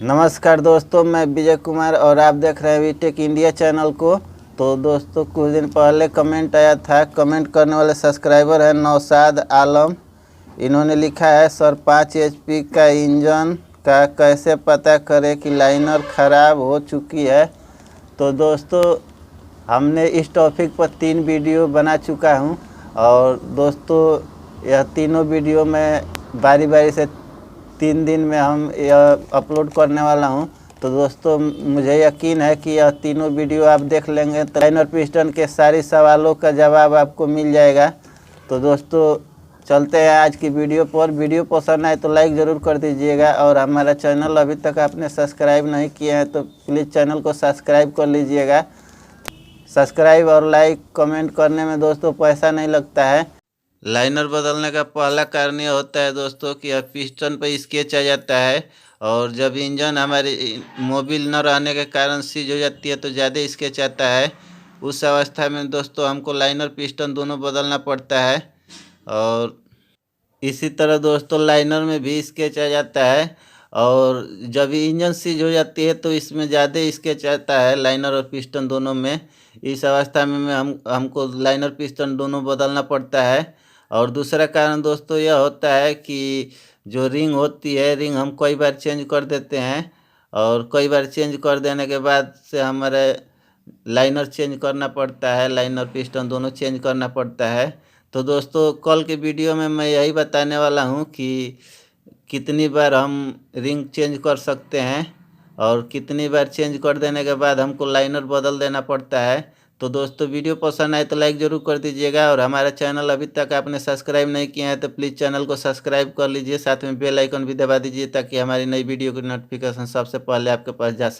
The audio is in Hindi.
नमस्कार दोस्तों, मैं विजय कुमार और आप देख रहे हैं वीटेक इंडिया चैनल को। तो दोस्तों, कुछ दिन पहले कमेंट आया था। कमेंट करने वाले सब्सक्राइबर हैं नौशाद आलम। इन्होंने लिखा है, सर 5 HP का इंजन का कैसे पता करें कि लाइनर ख़राब हो चुकी है। तो दोस्तों, हमने इस टॉपिक पर 3 वीडियो बना चुका हूं और दोस्तों यह तीनों वीडियो में बारी बारी से 3 दिन में हम यह अपलोड करने वाला हूं। तो दोस्तों, मुझे यकीन है कि यह तीनों वीडियो आप देख लेंगे तो लाइनर पिस्टन के सारे सवालों का जवाब आपको मिल जाएगा। तो दोस्तों चलते हैं आज की वीडियो पर। वीडियो पसंद आए तो लाइक ज़रूर कर दीजिएगा और हमारा चैनल अभी तक आपने सब्सक्राइब नहीं किया है तो प्लीज़ चैनल को सब्सक्राइब कर लीजिएगा। सब्सक्राइब और लाइक कमेंट करने में दोस्तों पैसा नहीं लगता है। लाइनर बदलने का पहला कारण यह होता है दोस्तों कि पिस्टन पर स्केच आ जाता है और जब इंजन हमारी मोबिल न रहने के कारण सीज हो जाती है तो ज़्यादा स्केच आता है। उस अवस्था में दोस्तों हमको लाइनर पिस्टन दोनों बदलना पड़ता है। और इसी तरह दोस्तों लाइनर में भी स्केच आ जाता है और जब इंजन सीज हो जाती है तो इसमें ज़्यादा स्केच आता है, लाइनर और पिस्टन दोनों में। इस अवस्था में हमको लाइनर पिस्टन दोनों बदलना पड़ता है। और दूसरा कारण दोस्तों यह होता है कि जो रिंग होती है, रिंग हम कई बार चेंज कर देते हैं और कई बार चेंज कर देने के बाद से हमारे लाइनर चेंज करना पड़ता है, लाइनर पिस्टन दोनों चेंज करना पड़ता है। तो दोस्तों कल के वीडियो में मैं यही बताने वाला हूं कि कितनी बार हम रिंग चेंज कर सकते हैं और कितनी बार चेंज कर देने के बाद हमको लाइनर बदल देना पड़ता है। तो दोस्तों वीडियो पसंद आए तो लाइक ज़रूर कर दीजिएगा और हमारा चैनल अभी तक आपने सब्सक्राइब नहीं किया है तो प्लीज़ चैनल को सब्सक्राइब कर लीजिए, साथ में बेल आइकन भी दबा दीजिए ताकि हमारी नई वीडियो की नोटिफिकेशन सबसे पहले आपके पास जा सके।